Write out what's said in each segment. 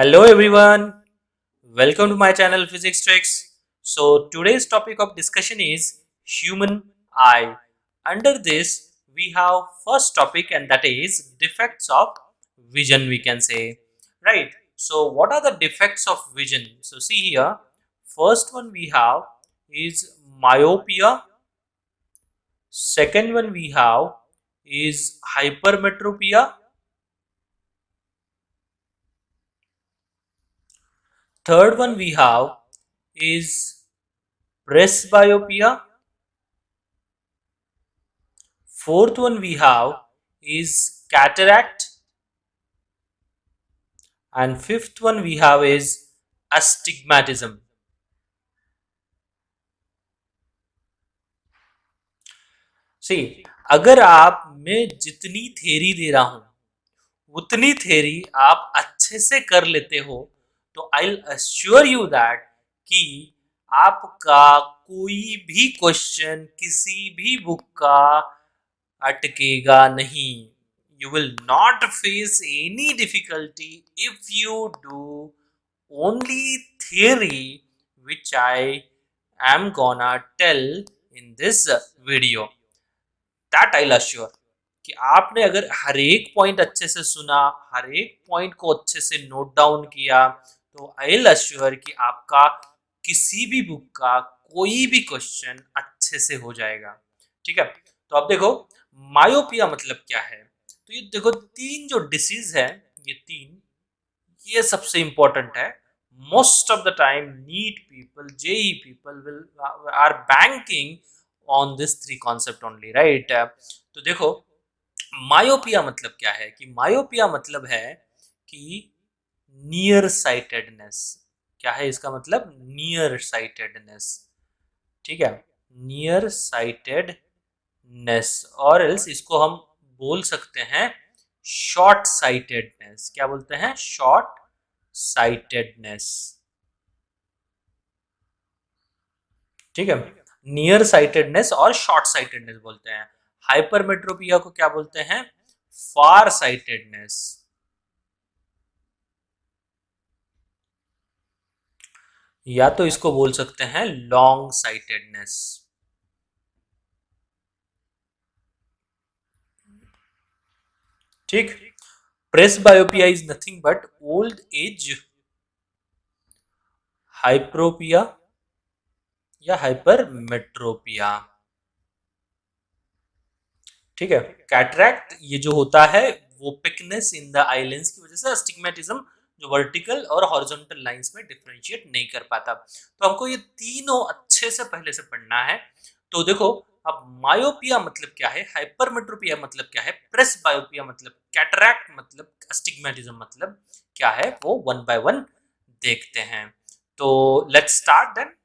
Hello everyone, welcome to my channel Physics Tricks. So today's topic of discussion is human eye. Under this we have first topic and that is defects of vision we can say. Right. So what are the defects of vision? So see here, first one we have is myopia. Second one we have is hypermetropia. Third one we have is presbyopia. Fourth one we have is cataract, and fifth one we have is astigmatism. See, अगर आप मैं जितनी theory दे रहा हूं उतनी theory आप अच्छे से कर लेते हो तो I will assure you that कि आपका कोई भी क्वेश्चन किसी भी बुक का अटकेगा नहीं. You will not face any difficulty if you do only theory which I am gonna tell in this video. That I'll assure कि आपने अगर हर एक पॉइंट अच्छे से सुना, हर एक पॉइंट को अच्छे से नोट डाउन किया, तो आई विल अश्योर कि आपका किसी भी बुक का कोई भी क्वेश्चन अच्छे से हो जाएगा. ठीक है, तो अब देखो मायोपिया मतलब क्या है. तो ये देखो तीन जो डिसीज है, ये तीन, ये सबसे इंपॉर्टेंट है. Most of the time NEET people, JEE people will are banking on this three concept only, right. तो देखो मायोपिया मतलब क्या है कि मायोपिया मतलब है कि नियर साइटेडनेस. क्या है इसका मतलब? Near sightedness. ठीक है, नियर साइटेडनेस, और एल्स इसको हम बोल सकते हैं शॉर्ट साइटेडनेस. क्या बोलते हैं? Short sightedness. ठीक है, नियर साइटेडनेस और शॉर्ट साइटेडनेस बोलते हैं. हाइपरमेट्रोपिया को क्या बोलते हैं? Far sightedness. या तो इसको बोल सकते हैं लॉन्ग साइटेडनेस. ठीक. Presbyopia is nothing but old age hyperopia या हाइपरमेट्रोपिया. ठीक है, कैटरैक्ट ये जो होता है वो पिकनेस इन द आईलेंस की वजह से, अस्टिग्मेटिज्म जो वर्टिकल और हॉरिजॉन्टल लाइंस में डिफरेंशिएट नहीं कर पाता. तो हमको ये तीनों अच्छे से पहले से पढ़ना है. तो देखो अब मायोपिया मतलब क्या है, हाइपरमेट्रोपिया मतलब क्या है, प्रेसबायोपिया मतलब, कैटरैक्ट मतलब, अस्टिग्मेटिज्म मतलब क्या है, वो वन बाय वन देखते हैं. तो let's start then.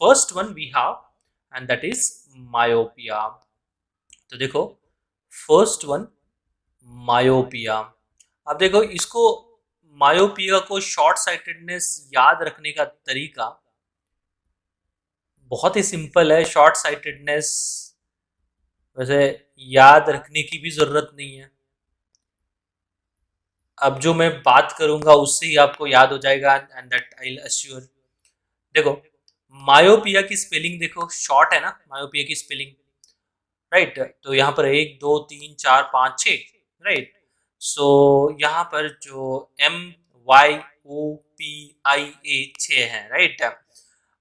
First one we have and that is myopia. तो देखो फर्स्ट वन मायोपिया. अब देखो इसको, मायोपिया को शॉर्ट साइटेडनेस याद रखने का तरीका बहुत ही सिंपल है. शॉर्ट साइटेडनेस वैसे याद रखने की भी जरूरत नहीं है. अब जो मैं बात करूंगा उससे ही आपको याद हो जाएगा and that I will assure. देखो मायोपिया की स्पेलिंग देखो, शॉर्ट है ना मायोपिया की स्पेलिंग, राइट. तो यहाँ पर 1 2 3 4 5 6, राइट. सो यहाँ पर जो MYOPIA 6 है, राइट.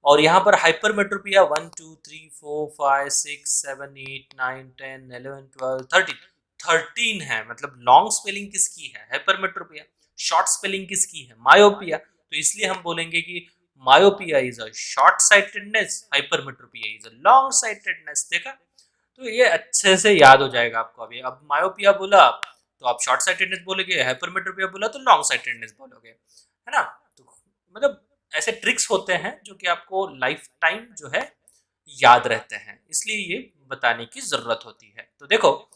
और यहाँ पर हाइपरमेट्रोपिया 1 2 3 4 5 6 7 8 9 10 11 12 13 13 है. मतलब लॉन्ग स्पेलिंग किसकी है? हाइपरमेट्रोपिया. शॉर्ट स्पेलिंग किसकी है? मायोपिया. तो इसलिए हम बोलेंगे कि myopia is a short sightedness, hypermetropia is a long sightedness. देखा, तो ये अच्छे से याद हो जाएगा आपको. अभी अब मायोपिया बोला तो आप शॉर्ट साइटेडनेस बोलोगे, हाइपरमेट्रोपिया बोला तो लॉन्ग साइटेडनेस बोलोगे, है ना. तो मतलब ऐसे ट्रिक्स होते हैं जो कि आपको लाइफ टाइम जो है याद रहते हैं, इसलिए ये बताने की जरूरत होती है. तो देखो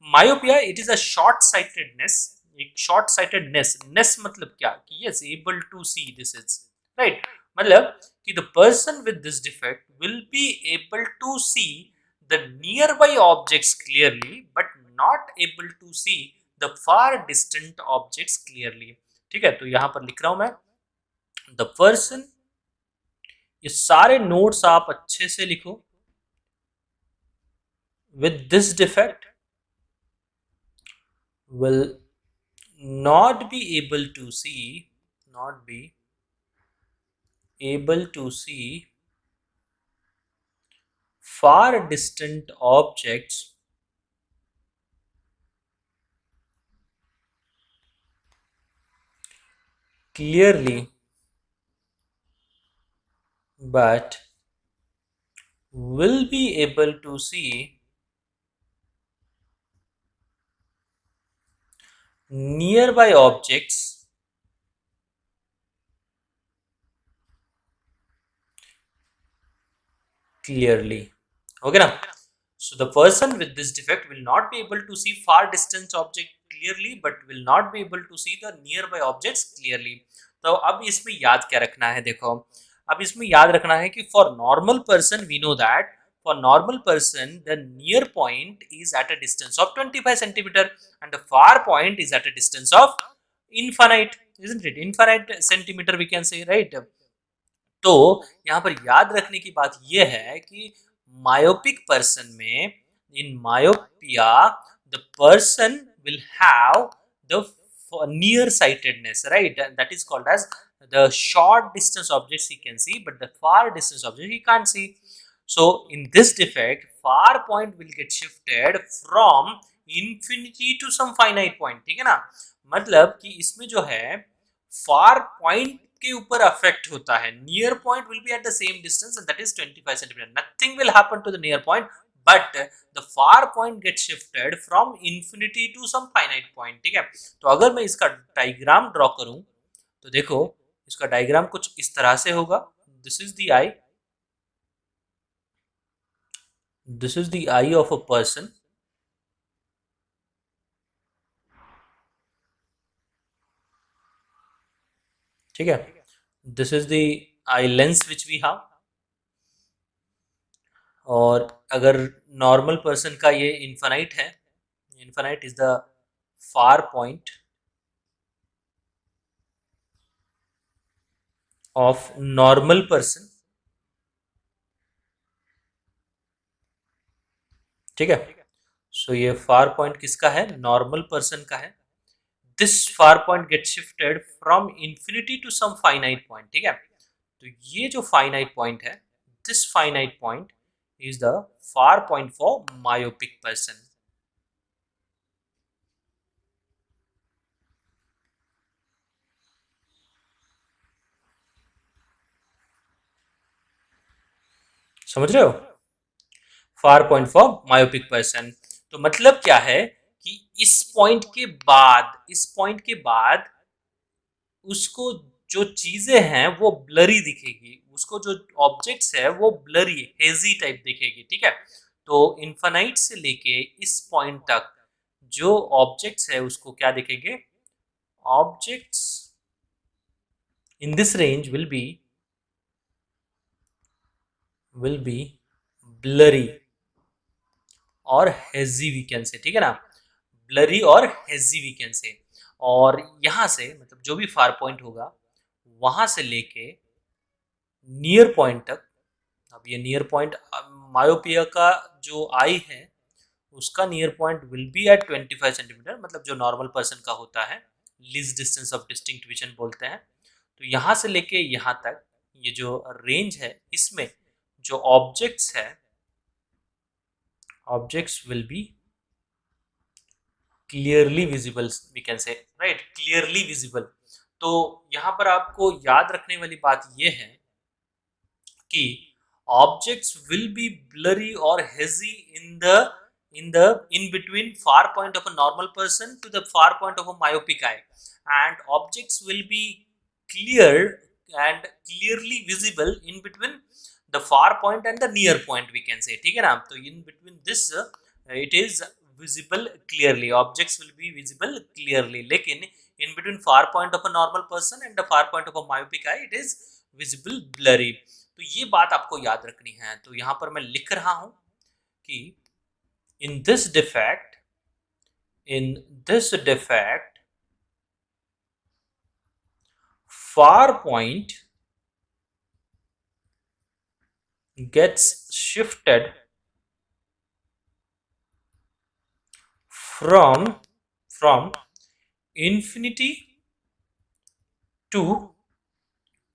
myopia it is a short sightedness. एक शॉर्ट साइटेडनेस, नेस मतलब क्या कि yes able to see, this is right. मतलब कि the person with this defect will be able to see the nearby objects clearly but not able to see the far distant objects clearly. ठीक है, तो यहां पर लिख रहा हूं मैं द पर्सन, ये सारे नोट्स आप अच्छे से लिखो, with this defect will not be able to see, not be able to see far distant objects clearly, but will be able to see nearby objects clearly. Okay ना? So the person with this defect will not be able to see far distance object clearly, but will not be able to see the nearby objects clearly. तो अब इसमें याद क्या रखना है, देखो अब इसमें याद रखना है कि for normal person we know that for normal person the near point is at a distance of 25 centimeter and the far point is at a distance of infinite, isn't it? Infinite centimeter we can say, right? तो यहाँ पर याद रखने की बात यह है कि मायोपिक पर्सन में, in myopia the person will have the near sightedness, right? And that is called as the short distance objects he can see, but the far distance object he can't see. So in this defect far point will get shifted from infinity to some finite point, ठीक है ना? मतलब कि इसमें जो है far point के ऊपर अफेक्ट होता है, near point will be at the same distance and that is 25 centimetre, nothing will happen to the near point but the far point get shifted from infinity to some finite point, ठीक है? तो अगर मैं इसका diagram draw करूं तो देखो इसका डायग्राम कुछ इस तरह से होगा, this is the eye, this is the eye of a person, ठीक है? This is the eye lens which we have, और अगर नॉर्मल पर्सन का ये इन्फानाइट है, infinite is the far point of normal person, ठीक है? सो ये फार पॉइंट किसका है? नॉर्मल पर्सन का है. This far point get shifted from infinity to some finite point, ठीक है? तो ये जो फाइनाइट पॉइंट है, this finite point is the far point for myopic person. समझ रहे हो? Far point for myopic person. तो मतलब क्या है कि इस पॉइंट के बाद, इस पॉइंट के बाद उसको जो चीजें हैं वो ब्लरी दिखेगी, उसको जो ऑब्जेक्ट्स है वो ब्लरी हेजी टाइप दिखेगी, ठीक है? तो इन्फानाइट से लेके इस पॉइंट तक जो ऑब्जेक्ट्स है उसको क्या दिखेंगे? Objects in this range will be blurry और हेजी वी कैन से, ठीक है ना? ब्लरी और हेजी वी कैन से. और यहां से मतलब जो भी फार पॉइंट होगा वहां से लेके नियर पॉइंट तक, अब ये नियर पॉइंट मायोपिया का जो आई है उसका near point will be at 25 centimetre, मतलब जो नॉर्मल पर्सन का होता है, least distance of distinct vision बोलते हैं. तो यहाँ से लेके यहाँ तक ये जो रेंज है इसमें जो ऑब्जेक्ट्स है, objects will be clearly visible we can say, right? Clearly visible. तो यहाँ पर आपको याद रखने वाली बात यह है कि objects will be blurry or hazy in between far point of a normal person to the far point of a myopic eye, and objects will be clear and clearly visible in between the far point and the near point we can say, ठीक है ना? तो in between this it is visible clearly, objects will be visible clearly, लेकिन in between far point of a normal person and the far point of a myopic eye it is visible blurry. तो ये बात आपको याद रखनी है. तो यहां पर मैं लिख रहा हूं कि in this defect far point gets shifted from infinity to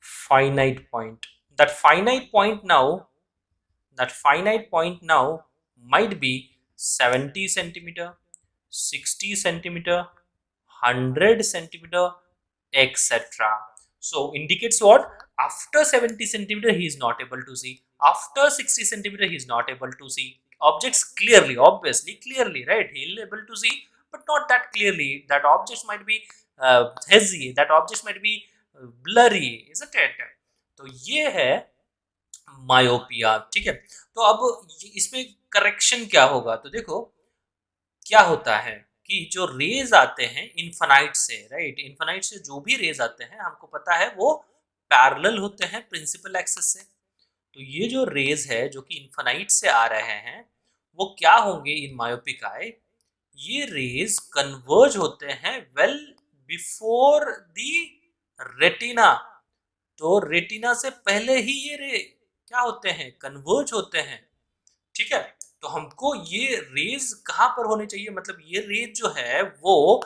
finite point. That finite point now, that finite point now might be 70 centimeter, 60 centimeter, 100 centimeter, etc. So indicates what? After 70 centimeter he is not able to see, after 60 centimeter he is not able to see objects clearly, obviously clearly, right? He will able to see but not that clearly. That objects might be hazy, that objects might be blurry, isn't it? तो ये है myopia, ठीक है। तो अब इसमें correction क्या होगा, तो देखो क्या होता है कि जो रेज आते हैं इन्फानाइट से, राइट, इन्फानाइट से जो भी रेज आते हैं हमको पता है वो पैरेलल होते हैं प्रिंसिपल एक्सिस से। तो ये जो रेज है जो कि इन्फानाइट से आ रहे हैं वो क्या होंगे इन मायोपिक आई, ये रेज कन्वर्ज होते हैं वेल बिफोर दी रेटिना। तो रेटिना से पहले ही ये रे क्या होते हैं, कन्वर्ज होते हैं, ठीक है। तो हमको ये रेज कहां पर होने चाहिए, मतलब ये रेज जो है वो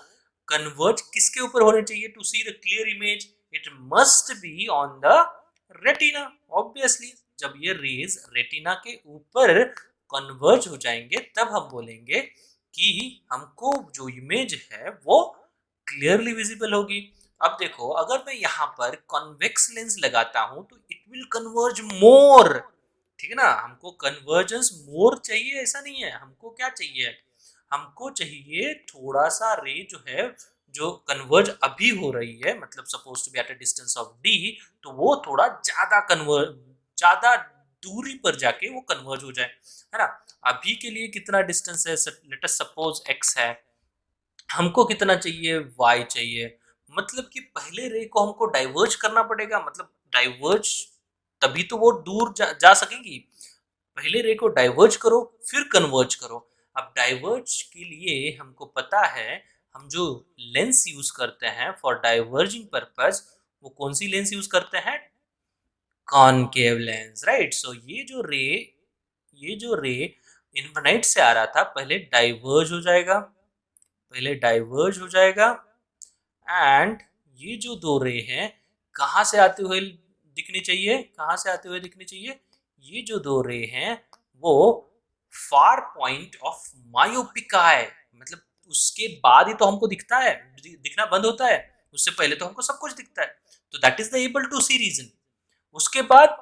कन्वर्ज किसके ऊपर होने चाहिए to see the clear image, it must be on the retina, obviously. जब ये रेज रेटिना के ऊपर कन्वर्ज हो जाएंगे तब हम बोलेंगे कि हमको जो इमेज है वो क्लियरली विजिबल होगी। अब देखो अगर मैं यहाँ पर कॉन्वेक्स लेंस लगाता हूं तो इट विल कन्वर्ज मोर, ठीक है ना। हमको कन्वर्जेंस मोर चाहिए ऐसा नहीं है, हमको क्या चाहिए, हमको चाहिए थोड़ा सा रे जो है जो कन्वर्ज अभी हो रही है, मतलब suppose to be at a distance of D, तो वो थोड़ा ज्यादा कन्वर्ज, ज्यादा दूरी पर जाके वो कन्वर्ज हो जाए, है ना। अभी के लिए कितना डिस्टेंस है, लेट अस सपोज x है, हमको कितना चाहिए, y चाहिए, मतलब कि पहले रे को हमको डाइवर्ज करना पड़ेगा, मतलब डाइवर्ज तभी तो वो दूर जा सकेगी। पहले रे को डाइवर्ज करो फिर कन्वर्ज करो। अब डाइवर्ज के लिए हमको पता है हम जो लेंस यूज करते हैं फॉर डाइवर्जिंग पर्पस, वो कौन सी लेंस यूज करते हैं, कॉनकेव लेंस, राइट। सो ये जो रे इन्फिनाइट से आ रहा था पहले डाइवर्ज हो जाएगा, पहले डाइवर्ज हो जाएगा, एंड ये जो दो रे हैं कहां से आते हुए दिखनी चाहिए, कहां से आते हुए दिखनी चाहिए, ये जो दो रे हैं वो फार पॉइंट ऑफ मायोपिक आई, मतलब उसके बाद ही तो हमको दिखता है, दिखना बंद होता है, उससे पहले तो हमको सब कुछ दिखता है। तो that is the able to see region, उसके बाद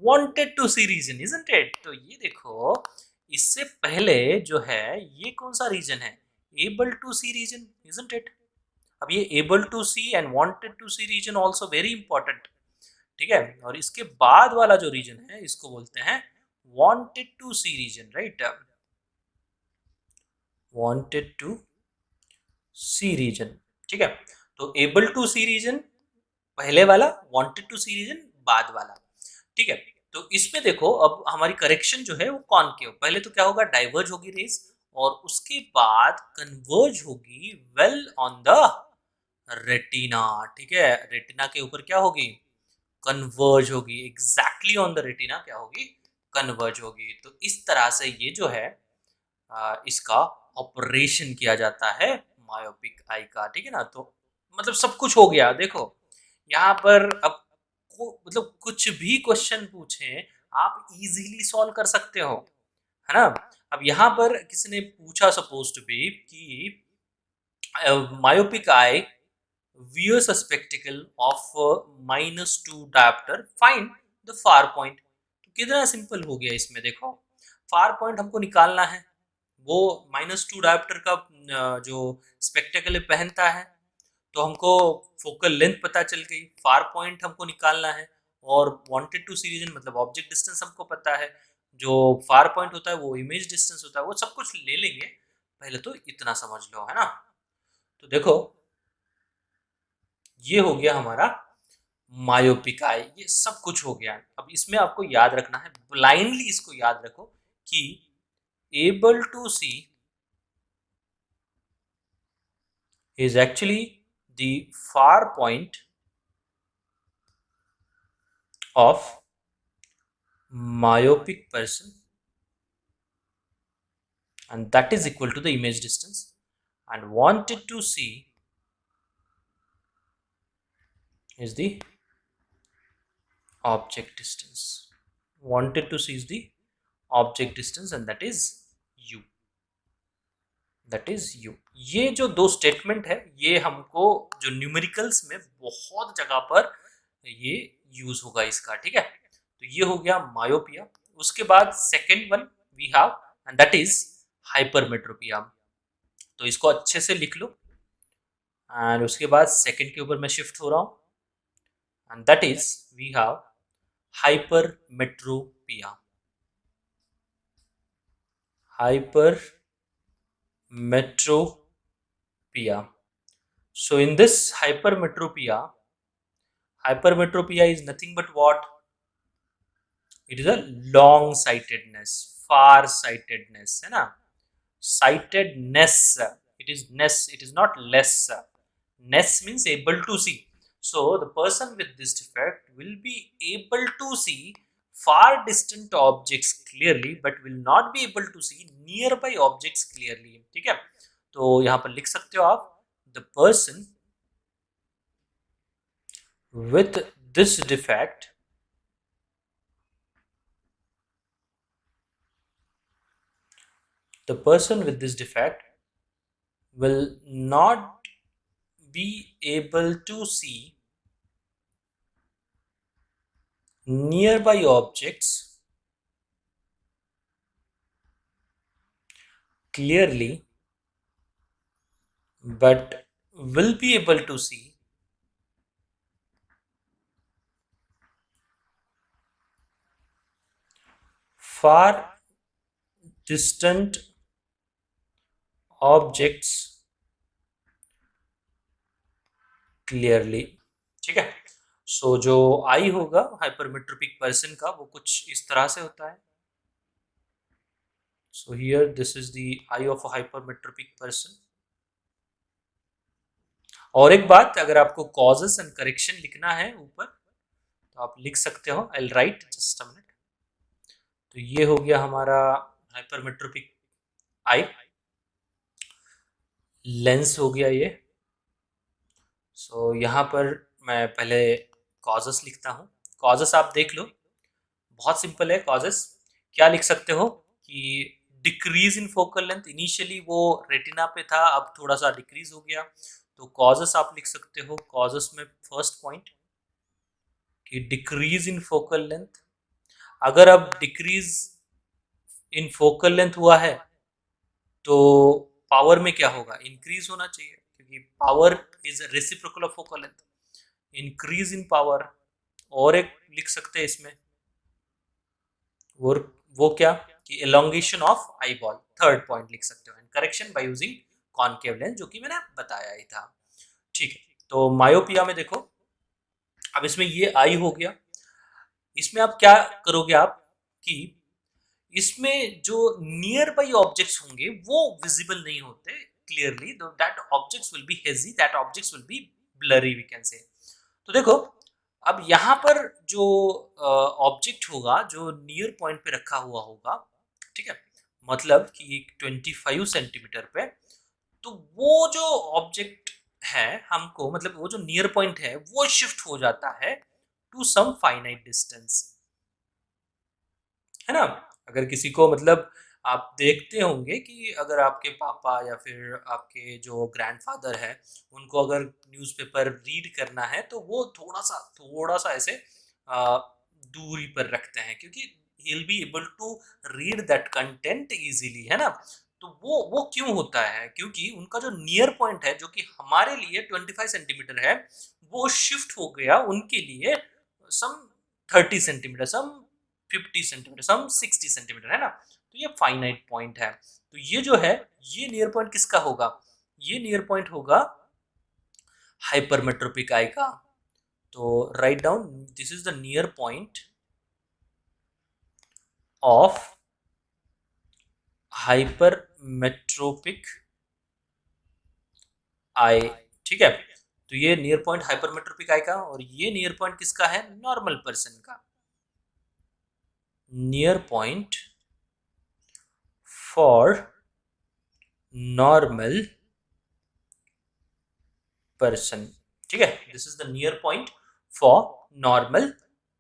wanted to see region, isn't it. तो ये देखो इससे पहले जो है ये कौन सा रीजन है, able to see region, isn't it. अब ये able to see and wanted to see region also very important, ठीक है। और इसके बाद वाला जो रीजन है इसको बोलते हैं wanted to see region, right, wanted to see region, ठीक है। तो एबल टू सी रीजन पहले वाला, वांटेड टू सी रीजन बाद वाला, ठीक है। तो इसमें देखो अब हमारी करेक्शन जो है वो कॉनकेव, पहले तो क्या होगा, डाइवर्ज होगी रेस और उसके बाद कन्वर्ज होगी वेल ऑन द रेटिना, ठीक है। रेटिना के ऊपर क्या होगी, कन्वर्ज होगी, एग्जैक्टली ऑन द रेटिना क्या होगी, कन्वर्ज होगी। तो इस तरह से ये जो है इसका ऑपरेशन किया जाता है मायोपिक आई का, ठीक है ना। तो मतलब सब कुछ हो गया, देखो यहाँ पर अब मतलब कुछ भी क्वेश्चन पूछे आप इजीली सॉल्व कर सकते हो, है ना। अब यहाँ पर किसी ने पूछा सपोज टू बी कि myopic eye wears a spectacle of -2 diopter, find the far point। तो कितना सिंपल हो गया इसमें, देखो फार पॉइंट हमको निकालना है, वो -2 डायोप्टर का जो स्पेक्टेकल पहनता है, तो हमको फोकल लेंथ पता चल गई, फार पॉइंट हमको निकालना है, और वांटेड टू सी रीजन मतलब ऑब्जेक्ट डिस्टेंस हमको पता है, जो फार पॉइंट होता है वो इमेज डिस्टेंस होता है, वो सब कुछ ले लेंगे। पहले तो इतना समझ लो, है ना। तो देखो ये हो गया हमारा मायोपिक आई, ये सब कुछ हो गया। अब इसमें आपको याद रखना है, ब्लाइंडली इसको याद रखो कि able to see is actually the far point of myopic person, and that is equal to the image distance, and wanted to see is the object distance. Wanted to see is the object distance, and that is u. That is you. ये जो दो statement है ये हमको जो numericals में बहुत जगह पर ये यूज होगा इसका, ठीक है। तो ये हो गया मायोपिया। उसके बाद second one we have and that is hypermetropia. तो इसको अच्छे से लिख लो एंड उसके बाद सेकेंड के ऊपर मैं शिफ्ट हो रहा हूं and that is we have hypermetropia. hypermetropia. So in this hypermetropia is nothing but what? It is a long sightedness, far sightedness, है ना? Sightedness, it is ness, it is not less. Ness means able to see. So the person with this defect will be able to see far distant objects clearly but will not be able to see nearby objects clearly, ठीक है। तो यहां पर लिख सकते हो आप the person with this defect will not be able to see nearby objects clearly but will be able to see far distant objects clearly, ठीक है। सो जो आई होगा हाइपरमेट्रोपिक पर्सन का वो कुछ इस तरह से होता है। So here this is the eye of a hypermetropic person. और एक बात, अगर आपको कॉजेस एंड करेक्शन लिखना है ऊपर तो आप लिख सकते हो। I will write just a minute. तो ये हो गया हमारा हाइपरमेट्रोपिक आई, लेंस हो गया ये। सो यहाँ पर मैं पहले कॉजेस लिखता हूँ। कॉजेस आप देख लो, बहुत सिंपल है। कॉजेस क्या लिख सकते हो कि decrease in focal length, initially वो रेटिना पे था, अब थोड़ा सा डिक्रीज हो गया। तो कॉजेस आप लिख सकते हो। कॉजेस में फर्स्ट पॉइंट कि डिक्रीज इन फोकल लेंथ। अगर अब डिक्रीज इन फोकल लेंथ हुआ है तो पावर में क्या होगा? इंक्रीज होना चाहिए, क्योंकि power is reciprocal of focal length. Increase in power. और एक लिख सकते हैं इसमें, वो क्या कि elongation of eye ball, third point लिख सकते हो। And correction by using concave lens, जो कि मैंने बताया ही था, ठीक है। तो मायोपिया में देखो, अब इसमें ये आई हो गया। इसमें आप क्या करोगे आप कि इसमें जो नियर बाई ऑब्जेक्ट्स होंगे वो विजिबल नहीं होते clearly, that objects will be hazy, that objects will be blurry, we can say. तो देखो, अब यहाँ पर जो ऑब्जेक्ट होगा जो नियर पॉइंट पे रखा हुआ होगा, ठीक है, मतलब कि 25 सेंटीमीटर पे, तो वो जो ऑब्जेक्ट है हमको, मतलब वो जो नियर पॉइंट है वो शिफ्ट हो जाता है टू सम फाइनाइट डिस्टेंस, है ना। अगर किसी को, मतलब आप देखते होंगे कि अगर आपके पापा या फिर आपके जो ग्रैंडफादर है उनको अगर न्यूज़पेपर रीड करना है तो वो थोड़ा सा ऐसे दूरी पर रखते हैं, क्योंकि he will be able to read that content easily, है ना। तो वो क्यों होता है? क्योंकि उनका जो नियर पॉइंट है, जो कि हमारे लिए 25 सेंटीमीटर है, वो शिफ्ट हो गया उनके लिए सम 30 सेंटीमीटर, सम 50 सेंटीमीटर, सम 60 सेंटीमीटर, है ना। तो ये फाइनाइट पॉइंट है। तो ये जो है, ये नियर पॉइंट किसका होगा? ये नियर पॉइंट होगा हाइपरमेट्रोपिक आई का। तो write down, this is the near point of hypermetropic eye, ठीक है। तो ये नियर पॉइंट हाइपरमेट्रोपिक आई का, और ये नियर पॉइंट किसका है, नॉर्मल पर्सन का। Near point for normal person, ठीक है, this is the near point for normal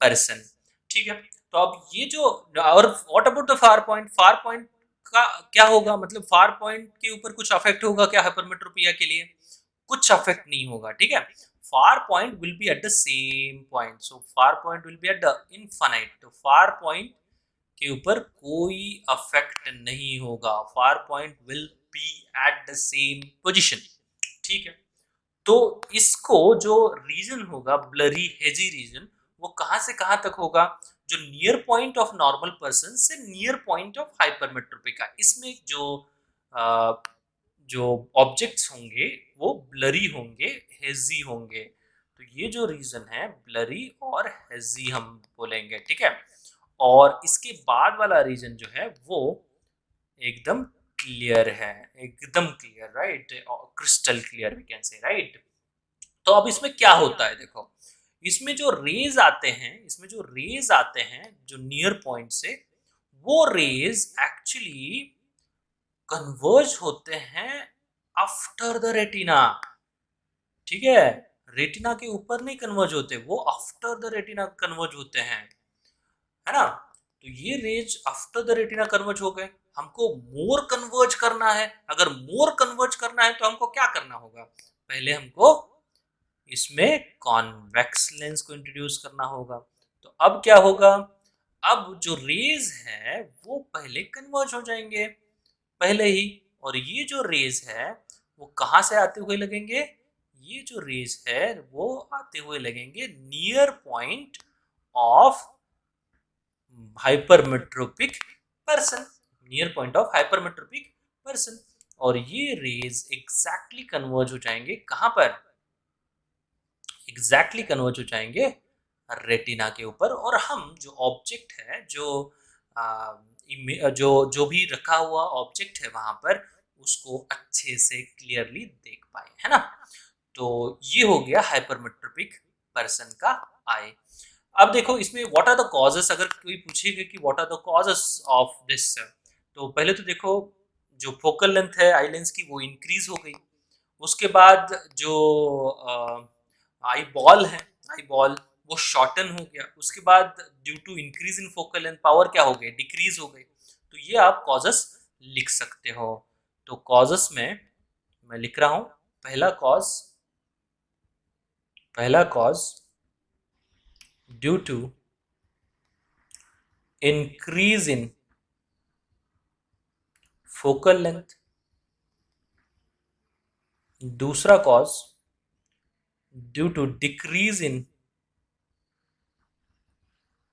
person, ठीक है। तो अब ये जो, और what about the far point, far point का क्या होगा, मतलब फार पॉइंट के ऊपर कुछ अफेक्ट होगा क्या हाइपरमेट्रोपिया के लिए, कुछ अफेक्ट नहीं होगा, ठीक है। Far point will be at the same point, so far point will be at the infinite, तो फार पॉइंट के ऊपर कोई अफेक्ट नहीं होगा, far point will be at the same position, ठीक है। तो इसको जो रीजन होगा ब्लरी हेजी रीजन, वो कहां से कहां तक होगा, जो near point of normal person से नियर पॉइंट ऑफ हाइपरमेट्रोपिका, इसमें जो ऑब्जेक्ट्स होंगे वो ब्लरी होंगे, हेजी होंगे। तो ये जो रीजन है ब्लरी और हेजी हम बोलेंगे, ठीक है। और इसके बाद वाला रीजन जो है वो एकदम क्लियर है, एकदम clear, right, crystal clear we can say, right. तो अब इसमें क्या होता है, देखो, इसमें जो रेज आते हैं, इसमें जो रेज आते हैं जो नियर पॉइंट से, वो रेज एक्चुअली कन्वर्ज होते हैं आफ्टर द रेटिना, ठीक है। रेटिना के ऊपर नहीं कन्वर्ज होते, वो आफ्टर द रेटिना कन्वर्ज होते हैं, है ना। तो ये raise after the retina converge हो गए, हमको मोर कन्वर्ज करना है। अगर मोर कन्वर्ज करना है तो हमको क्या करना होगा, पहले हमको इसमें कॉन्वेक्स लेंस को इंट्रोड्यूस करना होगा। तो अब क्या होगा, अब जो रेज है वो पहले कन्वर्ज हो जाएंगे पहले ही, और ये जो रेज है वो कहां से आते हुए लगेंगे, ये जो रेज है वो आते हुए लगेंगे near point of hypermetropic person, near point of hypermetropic person. और ये रेज एग्जैक्टली कन्वर्ज हो जाएंगे कहां पर, एग्जैक्टली कन्वर्ज हो जाएंगे रेटिना के ऊपर, और हम जो ऑब्जेक्ट है, जो भी रखा हुआ ऑब्जेक्ट है वहां पर, उसको अच्छे से क्लियरली देख पाए, है ना। तो ये हो गया हाइपरमेट्रोपिक पर्सन का आई। अब देखो इसमें व्हाट आर द कॉजेस, अगर कोई पूछेगा कि what are the causes of this, तो पहले तो देखो जो फोकल लेंथ है आई लेंस की वो इंक्रीज हो गई, उसके बाद जो आई बॉल है, आई बॉल वो शॉर्टन हो गया, उसके बाद due to increase in focal length power क्या हो गई, डिक्रीज हो गई। तो ये आप कॉजेस लिख सकते हो। तो कॉजेस में मैं लिख रहा हूं, पहला cause due to increase in focal length, दूसरा cause due to decrease in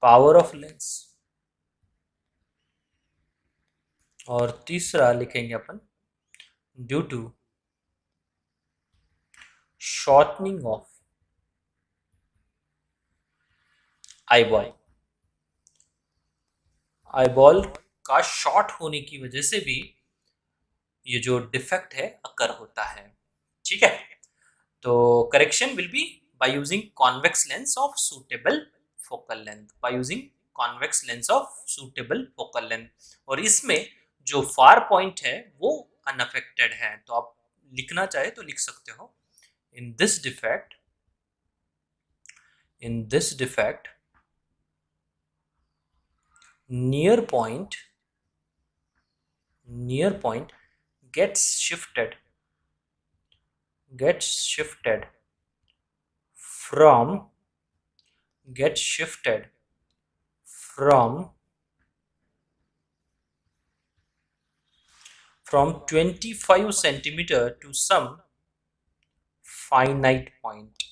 power of lens, और तीसरा लिखेंगे अपन due to shortening of eyeball. Eyeball का शॉर्ट होने की वजह से भी ये जो डिफेक्ट है अकर होता है, ठीक है। तो correction will be by using convex lens of suitable focal length, by using convex lens of suitable focal length. और इसमें जो फार पॉइंट है वो अनअफेक्टेड है, तो आप लिखना चाहे तो लिख सकते हो, in this defect near point gets shifted from from 25 centimeter to some finite point.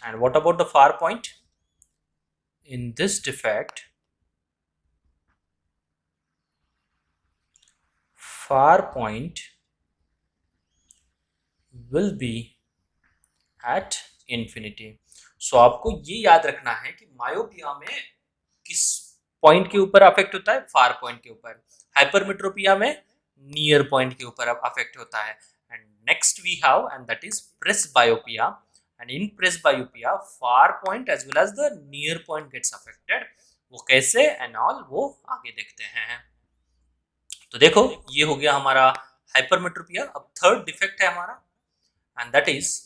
And what about the far point? In this defect, far point will be at infinity. So आपको ये याद रखना है कि मायोपिया में किस point के ऊपर अफेक्ट होता है, फार पॉइंट के ऊपर। हाइपरमेट्रोपिया में नियर पॉइंट के ऊपर अफेक्ट होता है। And next we have, and that is presbyopia. And in presbyopia, far point as well as the near point gets affected. वो कैसे and all वो आगे देखते हैं. तो देखो ये हो गया हमारा हाइपरमेट्रोपिया. अब थर्ड डिफेक्ट है हमारा, and that is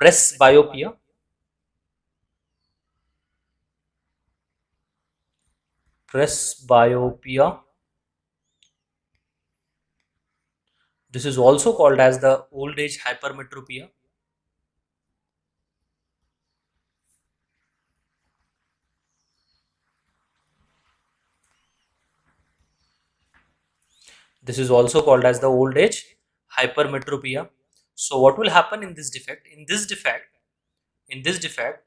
presbyopia. Presbyopia. This is also called as the old age hypermetropia. This is also called as the old age hypermetropia. So what will happen in this defect? In this defect,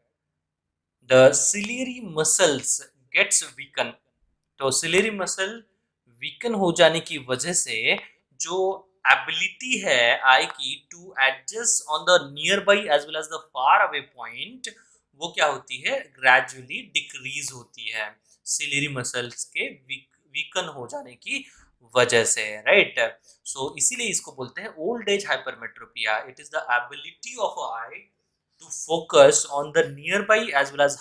the ciliary muscles gets weakened. तो ciliary muscle weaken हो जाने की वजह से जो ability है eye की to adjust on the nearby as well as the far away point, वो क्या होती है, ग्रेजुअली डिक्रीज होती है सिलेरी मसल्स के वीकन हो जाने की वजह से, राइट. सो इसीलिए इसको बोलते हैं old age hypermetropia. It is the ability of I to focus on the nearby as well as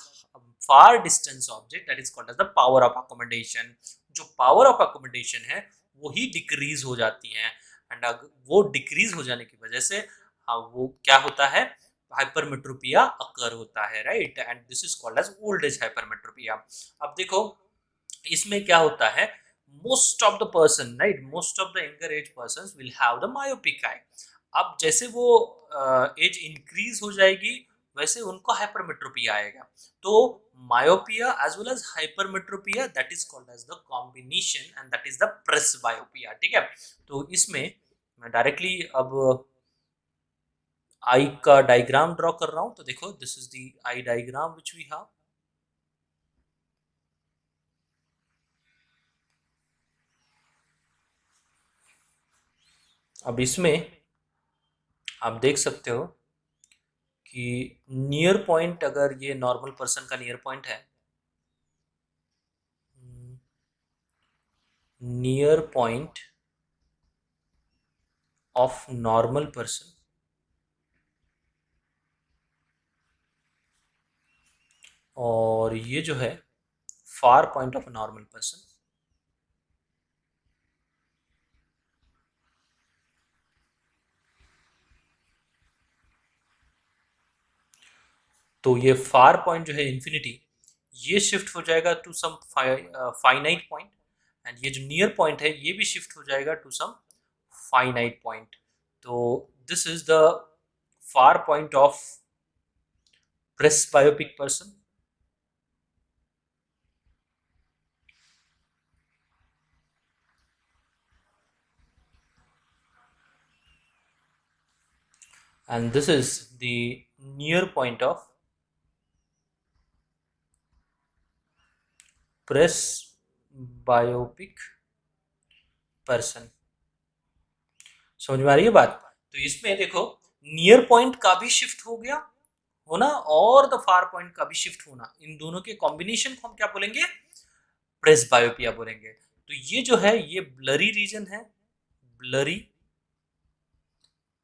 far distance object, that is called as the power of accommodation. जो power of accommodation है वो ही decrease हो जाती है, and वो decrease हो जाने की वजह से वो क्या होता है, हाइपरमेट्रोपिया अकर होता है, राइट. And this is called as old age hypermetropia. अब देखो इसमें क्या होता है, most of the person, right, most of the younger age person will have the myopic eye. अब जैसे वो एज इंक्रीज हो जाएगी वैसे उनको हाइपरमेट्रोपिया आएगा. तो myopia as well as hypermetropia, that is called as the combination, and that is the presbyopia. ठीक है. तो इसमें मैं डायरेक्टली अब आई का डायग्राम ड्रॉ कर रहा हूं. तो देखो this is the eye diagram which we have. अब इसमें आप देख सकते हो कि नियर पॉइंट, अगर ये नॉर्मल पर्सन का नियर पॉइंट है, near point of normal person, और ये जो है फार पॉइंट ऑफ नॉर्मल पर्सन. तो ये फार पॉइंट जो है इन्फिनिटी, ये शिफ्ट हो जाएगा to some finite point, and ये जो नियर पॉइंट है ये भी शिफ्ट हो जाएगा टू सम फाइनाइट पॉइंट. तो this is the far point of presbyopic person. And this is the near point of presbyopic person. समझ में आ रही है बात. तो इसमें देखो नियर पॉइंट का भी शिफ्ट हो गया होना और द फार पॉइंट का भी शिफ्ट होना, इन दोनों के कॉम्बिनेशन को हम क्या बोलेंगे, प्रेसबायोपिया बोलेंगे. तो ये जो है ये ब्लरी रीजन है, ब्लरी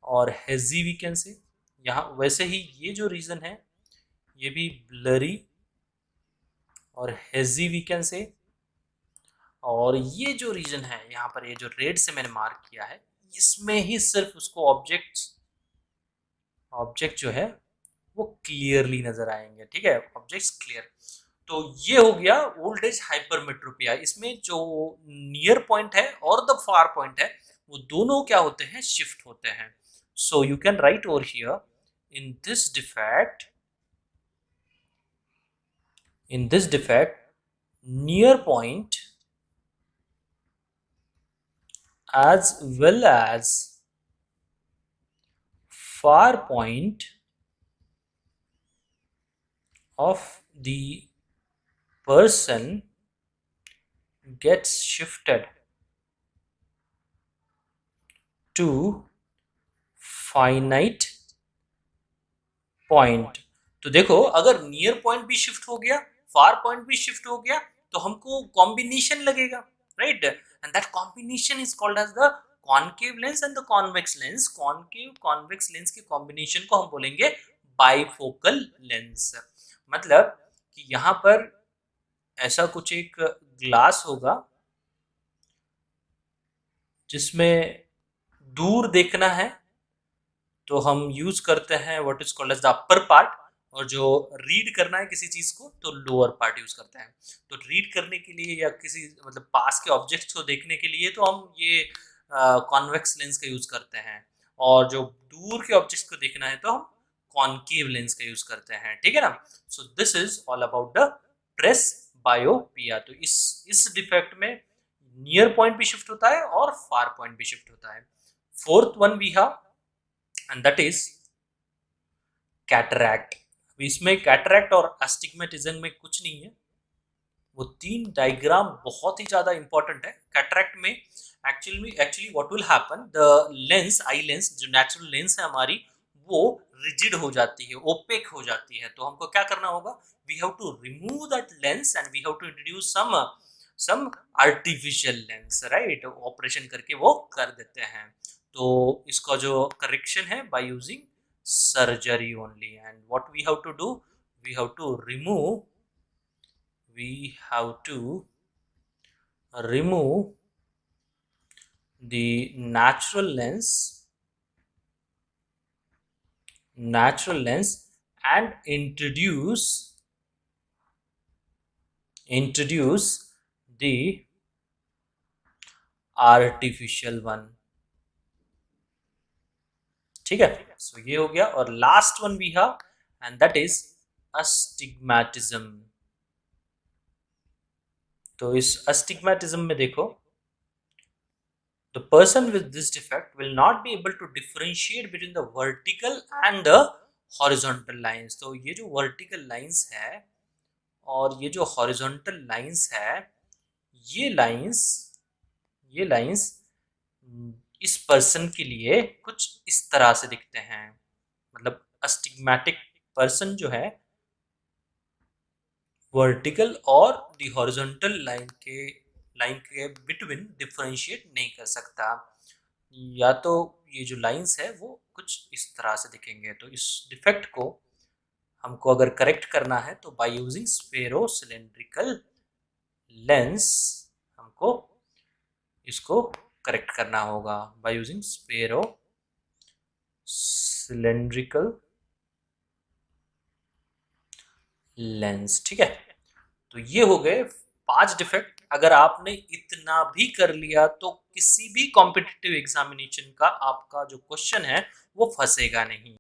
और हेजी वी कैन से. यहाँ वैसे ही ये जो रीजन है ये भी ब्लरी और हेजी वी कैन से. और ये जो रीजन है यहाँ पर, ये जो रेड से मैंने मार्क किया है, इसमें ही सिर्फ उसको ऑब्जेक्ट जो है वो क्लियरली नजर आएंगे. ठीक है, ऑब्जेक्ट्स क्लियर. तो ये हो गया ओल्ड एज हाइपरमेट्रोपिया. इसमें जो नियर पॉइंट है और द फार पॉइंट है वो दोनों क्या होते हैं, शिफ्ट होते हैं. So you can write over here, in this defect near point as well as far point of the person gets shifted to finite point. तो देखो अगर नियर पॉइंट भी शिफ्ट हो गया, फार पॉइंट भी शिफ्ट हो गया, तो हमको कॉम्बिनेशन लगेगा, right. And that combination is called as the concave lens and the convex lens, concave convex lens के कॉम्बिनेशन को हम बोलेंगे बाइफोकल लेंस। मतलब कि यहाँ पर ऐसा कुछ एक ग्लास होगा जिसमें दूर देखना है तो हम यूज करते हैं what is called as the upper part, और जो रीड करना है किसी चीज को तो लोअर पार्ट यूज करते हैं। तो रीड करने के लिए या किसी मतलब पास के ऑब्जेक्ट्स को देखने के लिए तो हम ये कॉन्वेक्स लेंस का यूज करते हैं, और जो दूर के ऑब्जेक्ट्स को देखना है तो हम कॉनकेव लेंस का यूज करते हैं, ठीक है ना। So this is all about the presbyopia. तो इस डिफेक्ट में नियर पॉइंट भी शिफ्ट होता है और फार पॉइंट भी शिफ्ट होता है। Fourth one we have and that is cataract. इसमें कैटरैक्ट और अस्टिग्मेटिज्म में कुछ नहीं है, वो तीन डायग्राम बहुत ही ज्यादा इंपॉर्टेंट है। कैटरैक्ट में actually what will happen, the lens, eye lens जो नेचुरल लेंस है हमारी, वो रिजिड हो जाती है, ओपेक हो जाती है। तो हमको क्या करना होगा, we have to remove that lens and we have to introduce some artificial lens, right. Operation करके वो कर देते हैं। तो इसका जो करेक्शन है by using surgery only, and what we have to do, we have to remove the natural lens and introduce the artificial one, ठीक है। सो ये हो गया। और last one we have and that is astigmatism. तो इस अस्टिग्मेटिज्म में देखो, the person with this defect will not be able to differentiate between the vertical and the horizontal lines। तो ये जो vertical lines है और ये जो horizontal lines है, ये lines इस पर्सन के लिए कुछ इस तरह से दिखते हैं। मतलब अस्टिग्मेटिक पर्सन जो है वर्टिकल और दी हॉरिजॉन्टल लाइन के बिटवीन डिफरेंशिएट नहीं कर सकता, या तो ये जो लाइंस है वो कुछ इस तरह से दिखेंगे। तो इस डिफेक्ट को हमको अगर करेक्ट करना है तो बाय यूजिंग स्फेरो सिलेंड्रिकल लेंस हमको इसको करेक्ट करना होगा, बाय यूजिंग स्फेरो सिलेंड्रिकल लेंस, ठीक है। तो ये हो गए 5 डिफेक्ट। अगर आपने इतना भी कर लिया तो किसी भी कॉम्पिटिटिव एग्जामिनेशन का आपका जो क्वेश्चन है वो फंसेगा नहीं।